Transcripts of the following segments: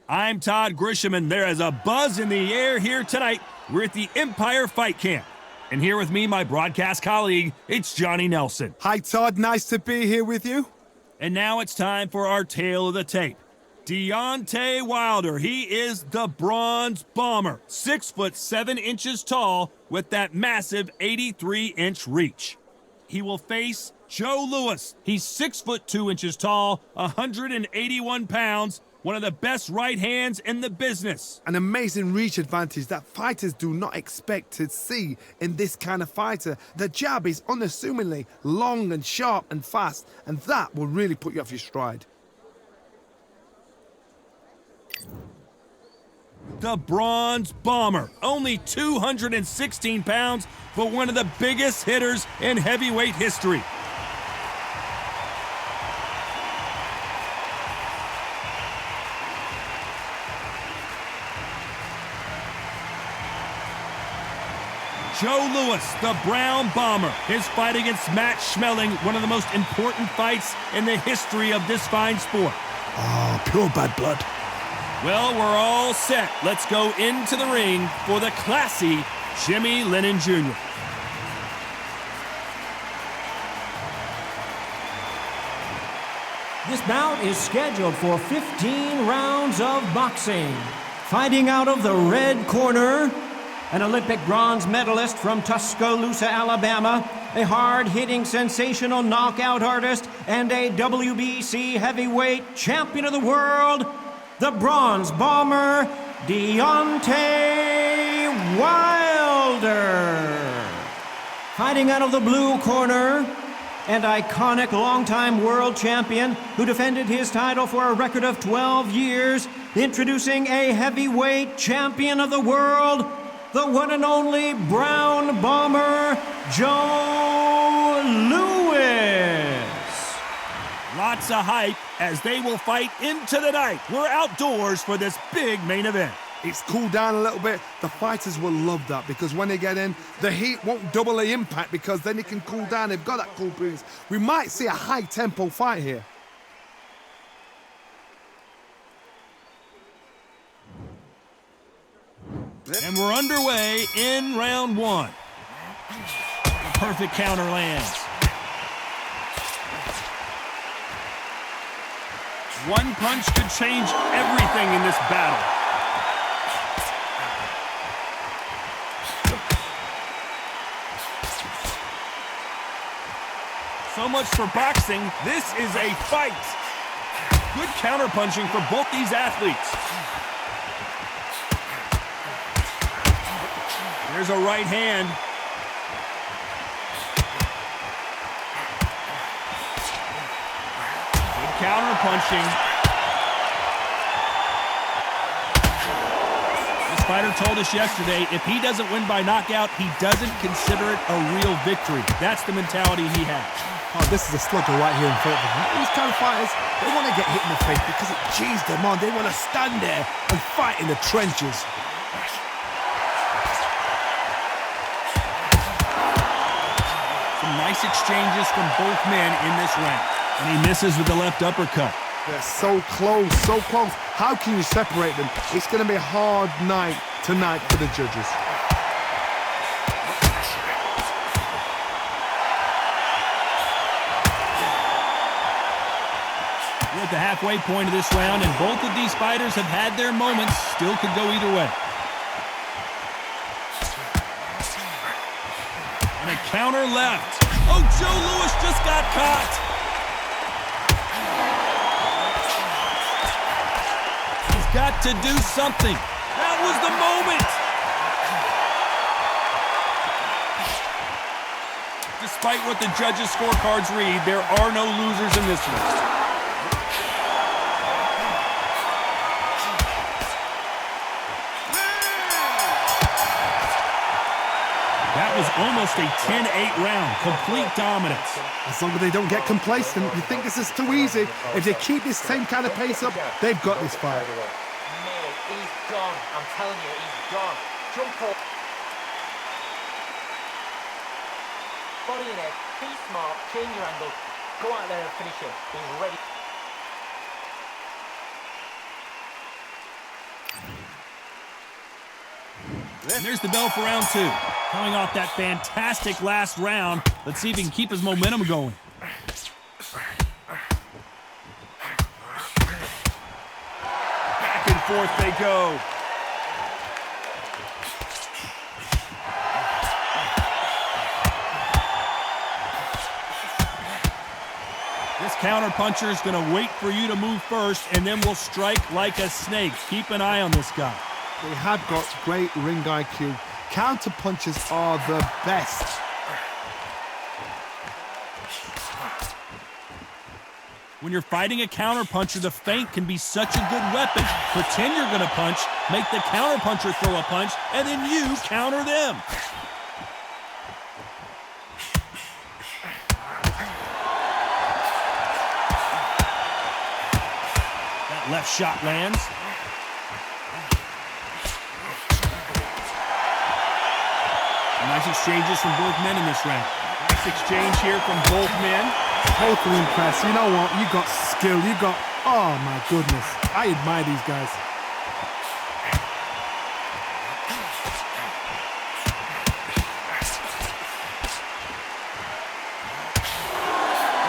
I'm Todd Grisham, and there is a buzz in the air here tonight. We're at the Empire Fight Camp. And here with me, my broadcast colleague, it's Johnny Nelson. Hi, Todd. Nice to be here with you. And now it's time for our tale of the tape. Deontay Wilder, he is the Bronze Bomber, 6'7" tall with that massive 83-inch reach. He will face Joe Louis. He's 6'2" tall, 181 pounds, one of the best right hands in the business. An amazing reach advantage that fighters do not expect to see in this kind of fighter. The jab is unassumingly long and sharp and fast, and that will really put you off your stride. The Bronze Bomber, only 216 pounds, but one of the biggest hitters in heavyweight history. Joe Louis, the Brown Bomber, his fight against Matt Schmeling, one of the most important fights in the history of this fine sport. Oh, pure bad blood. Well, we're all set. Let's go into the ring for the classy Jimmy Lennon Jr. This bout is scheduled for 15 rounds of boxing. Fighting out of the red corner, an Olympic bronze medalist from Tuscaloosa, Alabama, a hard-hitting, sensational knockout artist, and a WBC heavyweight champion of the world, the Bronze Bomber, Deontay Wilder. Fighting out of the blue corner, an iconic longtime world champion who defended his title for a record of 12 years, introducing a heavyweight champion of the world, the one and only Brown Bomber, Joe Louis. Lots of hype as they will fight into the night. We're outdoors for this big main event. It's cooled down a little bit. The fighters will love that because when they get in, the heat won't double the impact because then it can cool down. They've got that cool breeze. We might see a high-tempo fight here. And we're underway in round one. The perfect counter lands. One punch could change everything in this battle. So much for boxing. This is a fight. Good counter punching for both these athletes. There's a right hand. Good counter punching. This fighter told us yesterday, if he doesn't win by knockout, he doesn't consider it a real victory. That's the mentality he has. Oh, this is a slugger right here in front of them. These kind of fighters, they want to get hit in the face because it cheers them on. They want to stand there and fight in the trenches. Nice exchanges from both men in this round. And he misses with the left uppercut. They're so close, so close. How can you separate them? It's going to be a hard night tonight for the judges. We're at the halfway point of this round, and both of these fighters have had their moments. Still could go either way. And a counter left. Oh, Joe Louis just got caught. He's got to do something. That was the moment. Despite what the judges' scorecards read, there are no losers in this list. That was almost a 10-8 round, complete dominance. As long as they don't get complacent, you think this is too easy. If they keep this same kind of pace up, they've got this fight. Mate, he's gone. I'm telling you, he's gone. Jump up. Body in head, be smart, change your angle, go out there and finish him. He's ready. And there's the bell for round 2. Coming off that fantastic last round, let's see if he can keep his momentum going. Back and forth they go. This counterpuncher is going to wait for you to move first, and then will strike like a snake. Keep an eye on this guy. They have got great ring IQ. Counterpunchers are the best. When you're fighting a counterpuncher, the feint can be such a good weapon. Pretend you're going to punch, make the counterpuncher throw a punch, and then you counter them. That left shot lands. Nice exchanges from both men in this round. Nice exchange here from both men. Totally impressed. You know what? You got skill. You got... Oh, my goodness. I admire these guys.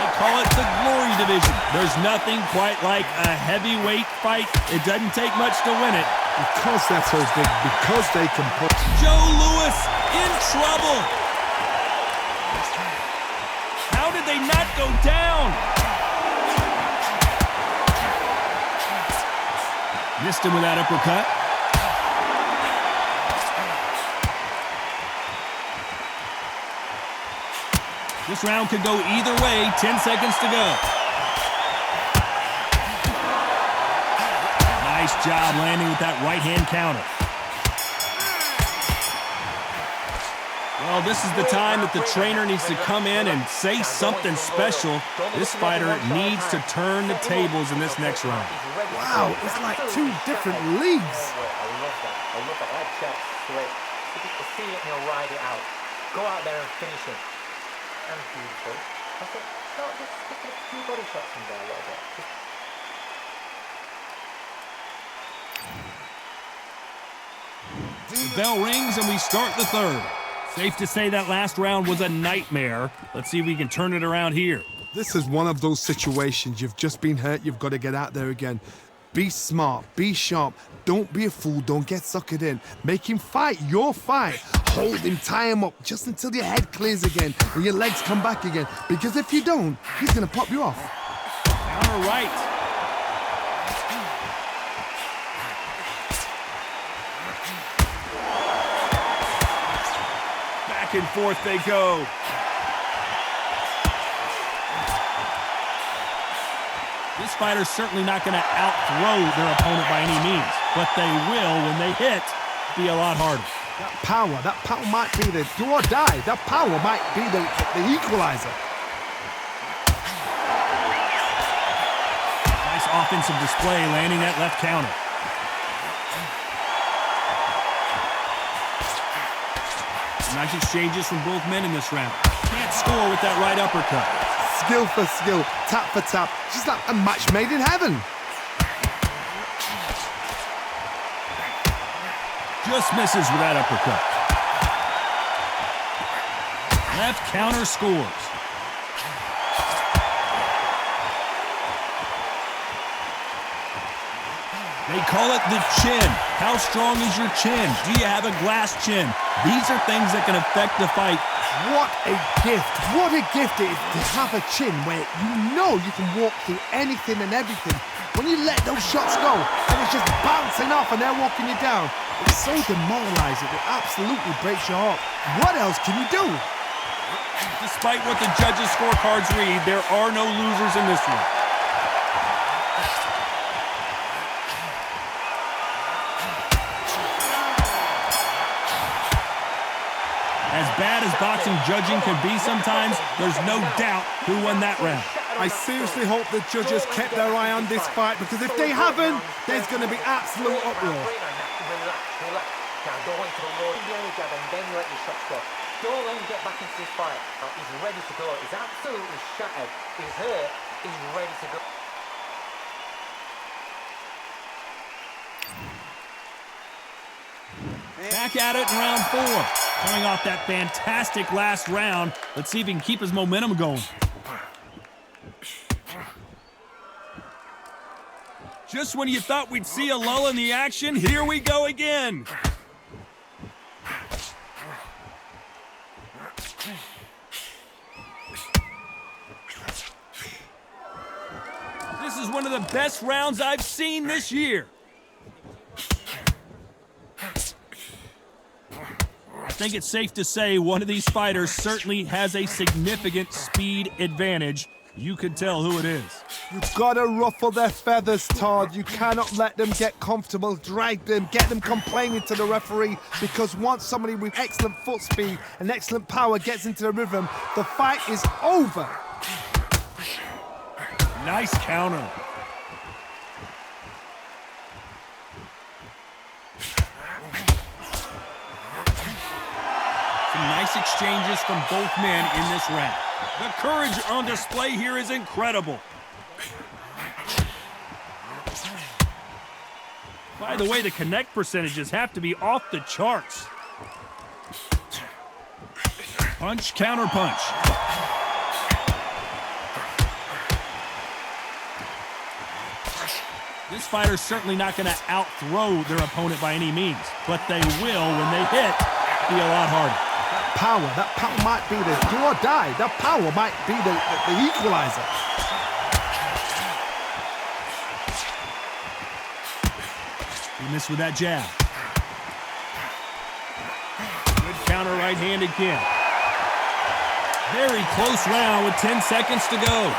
They call it the glory division. There's nothing quite like a heavyweight fight. It doesn't take much to win it. Because they're so big, because they can put... Joe Louis in trouble. How did they not go down? Missed him with that uppercut. This round could go either way. 10 seconds to go. Nice job landing with that right-hand counter. Well, this is the time that the trainer needs to come in and say something special. This fighter needs to turn the tables in this next round. Wow, it's like two different leagues. I love that. I love that. That shot slick. If you can see it, he'll ride it out. Go out there and finish it. And beautiful. I thought, no, just stick a few body shots in there a little bit. The bell rings and we start the third. Safe to say that last round was a nightmare. Let's see if we can turn it around here. This is one of those situations. You've just been hurt. You've got to get out there again. Be smart. Be sharp. Don't be a fool. Don't get suckered in. Make him fight your fight. Hold him. Tie him up just until your head clears again and your legs come back again. Because if you don't, he's going to pop you off. Counter right. Back and forth they go. This fighter's certainly not going to outthrow their opponent by any means, but they will, when they hit, be a lot harder. That power might be the do or die. That power might be the equalizer. Nice offensive display, landing that left counter. Nice exchanges from both men in this round. Can't score with that right uppercut. Skill for skill, tap for tap, just like a match made in heaven. Just misses with that uppercut. Left counter scores. They call it the chin. How strong is your chin? Do you have a glass chin? These are things that can affect the fight. What a gift. What a gift it is to have a chin where you know you can walk through anything and everything. When you let those shots go and it's just bouncing off and they're walking you down, it's so demoralizing. It absolutely breaks your heart. What else can you do? Despite what the judges' scorecards read, there are no losers in this one. As bad as boxing judging can be sometimes, there's no doubt who won that round. I seriously hope the judges kept their eye on this fight, because if they haven't, there's going to be absolute uproar. Relax. Now go into the low, the only jab, and then let your shots go. Don't let him get back into this fight. He's ready to go. He's absolutely shattered. He's hurt. He's ready to go. Back back at it in round 4. Coming off that fantastic last round, let's see if he can keep his momentum going. Just when you thought we'd see a lull in the action, here we go again. This is one of the best rounds I've seen this year. I think it's safe to say one of these fighters certainly has a significant speed advantage. You can tell who it is. You've got to ruffle their feathers, Todd. You cannot let them get comfortable, drag them, get them complaining to the referee, because once somebody with excellent foot speed and excellent power gets into the rhythm, the fight is over. Nice counter. Some nice exchanges from both men in this round. The courage on display here is incredible. By the way, the connect percentages have to be off the charts. Punch, counter punch. This fighter's certainly not going to out-throw their opponent by any means, but they will, when they hit, be a lot harder. That power might be the do or die. That power might be the equalizer. He missed with that jab. Good counter right hand again. Very close round with 10 seconds to go.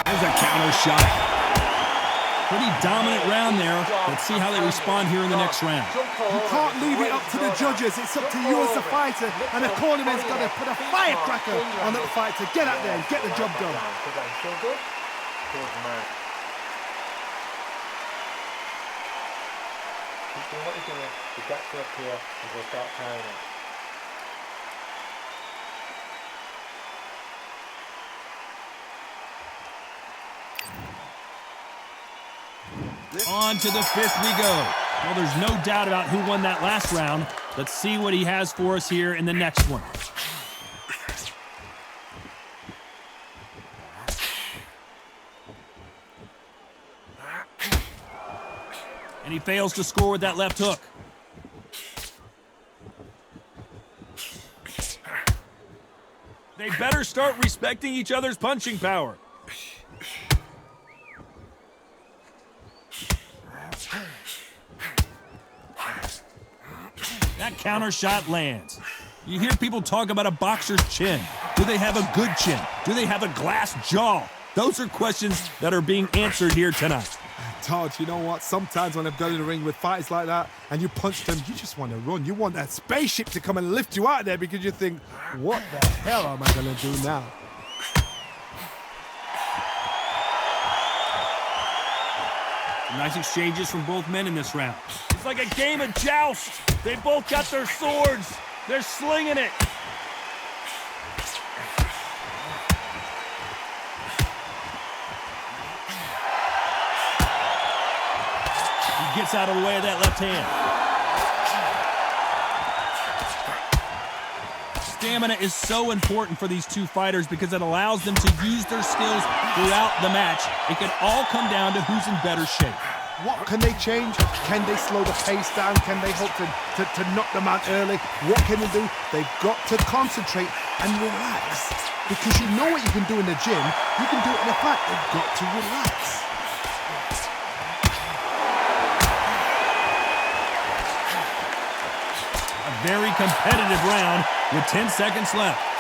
There's a counter shot. Pretty dominant round there. Let's see how they respond here in the next round. You can't leave it up to the judges. It's up to you as the fighter. And the cornerman's got to put a firecracker on that fight to get out there and get the job done. Feel good? Good man. Keep doing what you're doing. The gaps are up here and we'll start tying it. On to the 5th we go. Well, there's no doubt about who won that last round. Let's see what he has for us here in the next one. And he fails to score with that left hook. They better start respecting each other's punching power. That counter shot lands. You hear people talk about a boxer's chin. Do they have a good chin? Do they have a glass jaw? Those are questions that are being answered here tonight. Todd, you know what? Sometimes when I've got in the ring with fighters like that and you punch them, you just want to run. You want that spaceship to come and lift you out of there because you think, what the hell am I going to do now? Nice exchanges from both men in this round. It's like a game of joust. They both got their swords. They're slinging it. He gets out of the way of that left hand. Stamina is so important for these two fighters because it allows them to use their skills throughout the match. It can all come down to who's in better shape. What can they change? Can they slow the pace down? Can they hope to knock them out early? What can they do? They've got to concentrate and relax. Because you know what you can do in the gym, you can do it in a fight. They've got to relax. A very competitive round with 10 seconds left.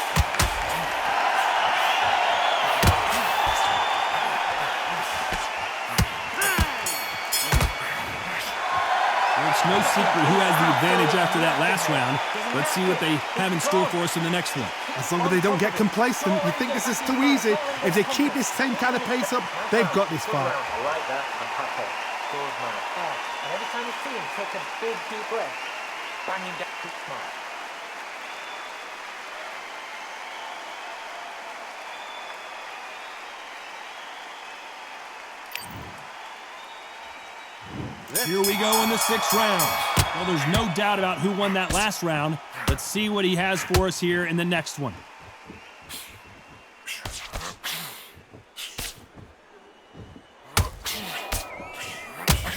It's no secret who has the advantage after that last round. Let's see what they have in store for us in the next one. As long as they don't get complacent, you think this is too easy. If they keep this same kind of pace up, they've got this fight. I like that. I'm happy. Good man. And every time you see him, take a big deep breath. Bang him down. Quick smile. Here we go in the 6th round. Well, there's no doubt about who won that last round. Let's see what he has for us here in the next one.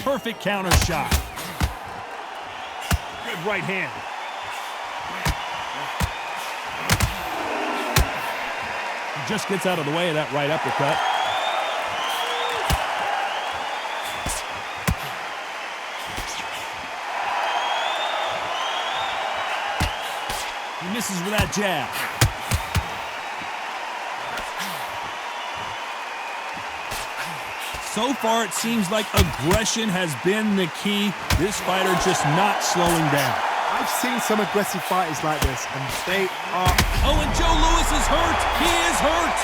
Perfect counter shot. Good right hand. He just gets out of the way of that right uppercut. He misses with that jab. So far, it seems like aggression has been the key. This fighter just not slowing down. I've seen some aggressive fighters like this, and they are... Oh, and Joe Louis is hurt. He is hurt.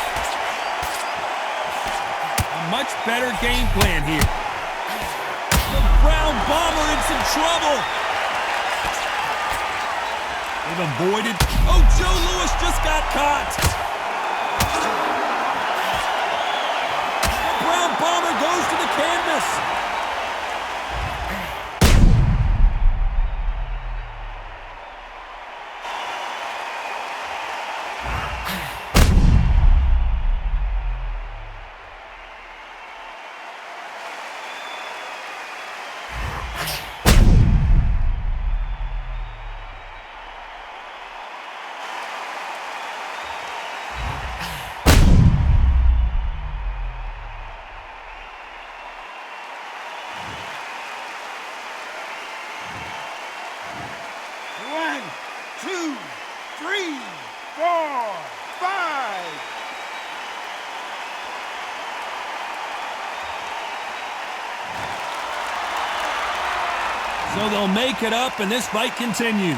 A much better game plan here. The Brown Bomber in some trouble. They've avoided. Oh, Joe Louis just got caught. The Brown Bomber goes to the canvas. So they'll make it up, and this fight continues.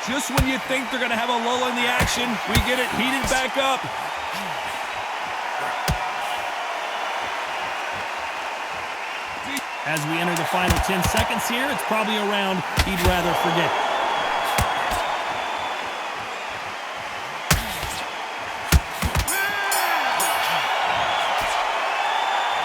Just when you think they're going to have a lull in the action, we get it heated back up. As we enter the final 10 seconds here, it's probably a round he'd rather forget.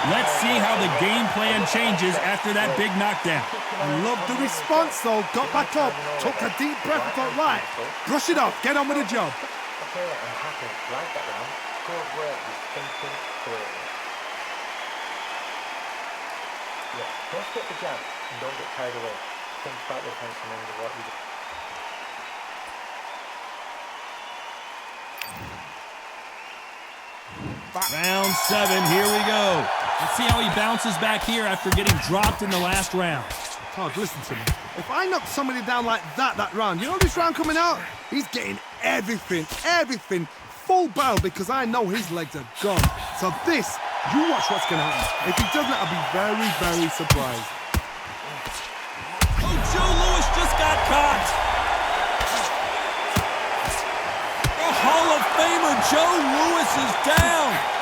Let's see how the game plan changes after that big knockdown. I love the response, though. Got back up, took a deep breath, and thought, right, brush it off, get on with the job. Okay, I'm happy. Like that round. Good work. He's thinking clearly. Yeah, don't skip the jab and don't get carried away. Think about the defense and remember what you do. Round 7, here we go. Let's see how he bounces back here after getting dropped in the last round. Todd, listen to me. If I knock somebody down like that round, you know this round coming out? He's getting everything, full barrel, because I know his legs are gone. So this, you watch what's going to happen. If he doesn't, I'll be very, very surprised. Oh, Joe Louis just got caught. The Hall of Famer Joe Louis is down.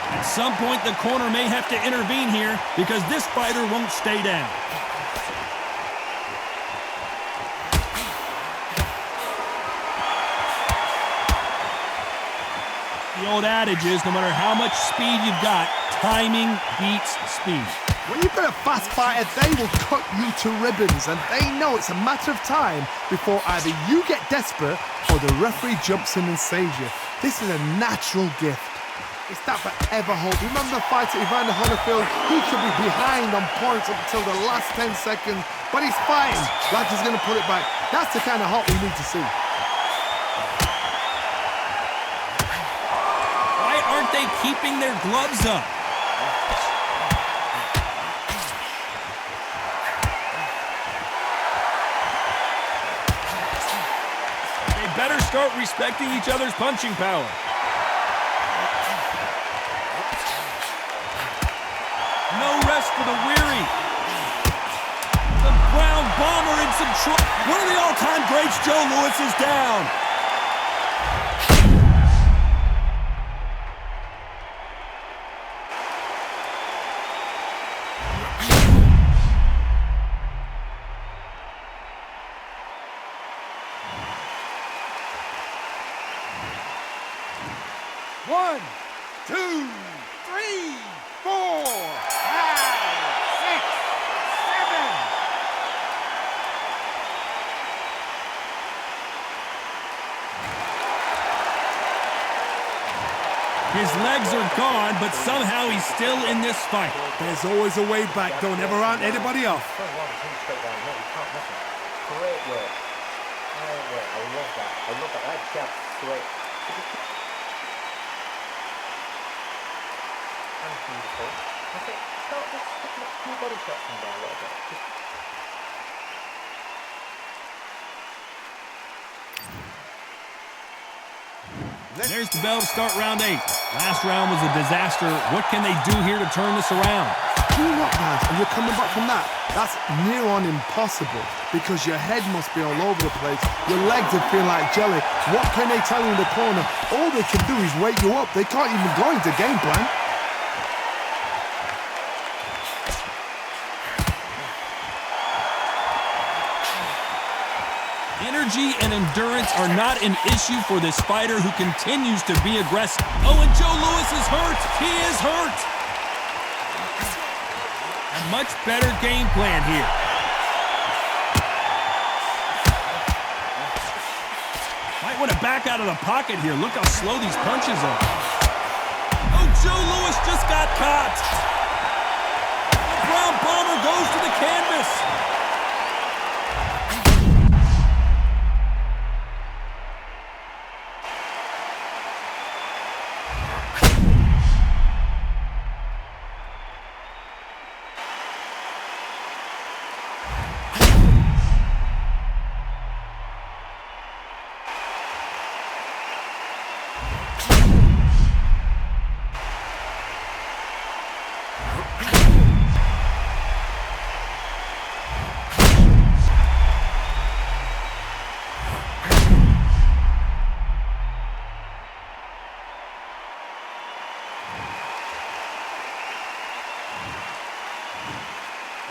At some point, the corner may have to intervene here because this fighter won't stay down. The old adage is, no matter how much speed you've got, timing beats speed. When you've got a fast fighter, they will cut you to ribbons, and they know it's a matter of time before either you get desperate or the referee jumps in and saves you. This is a natural gift. It's that forever hope. Remember the fight at Evander Holyfield? He could be behind on points up until the last 10 seconds, but he's fighting like he's going to put it back. That's the kind of hope we need to see. Why they keeping their gloves up? They better start respecting each other's punching power. No rest for the weary. The Brown Bomber in some trouble. One of the all-time greats, Joe Louis, is down. One, two, three, 4, 5, 6, 7. His legs are gone, but somehow he's still in this fight. There's always a way back. Don't ever round anybody off. Great work. Great work. I love that. I love that. That jab's great. And beautiful. I think start just picking up a few body shots from there a little bit. There's the bell to start round 8. Last round was a disaster. What can they do here to turn this around? 2 knockdowns and you're coming back from that. That's near on impossible because your head must be all over the place. Your legs would feel like jelly. What can they tell you in the corner? All they can do is wake you up. They can't even go into game plan. Energy and endurance are not an issue for this fighter who continues to be aggressive. Oh, and Joe Louis is hurt. He is hurt. A much better game plan here. Might want to back out of the pocket here. Look how slow these punches are. Oh, Joe Louis just got caught. Brown Bomber goes to the canvas.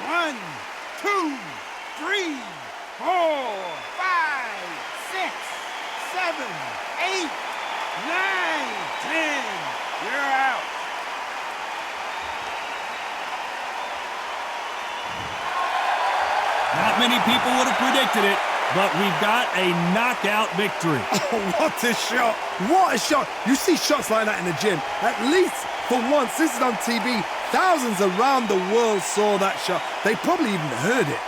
One, 2, 3, 4, 5, 6, 7, 8, 9, 10. You're out. Not many people would have predicted it, but we've got a knockout victory. Oh, what a shot. What a shot. You see shots like that in the gym. At least for once, this is on TV. Thousands around the world saw that shot. They probably even heard it.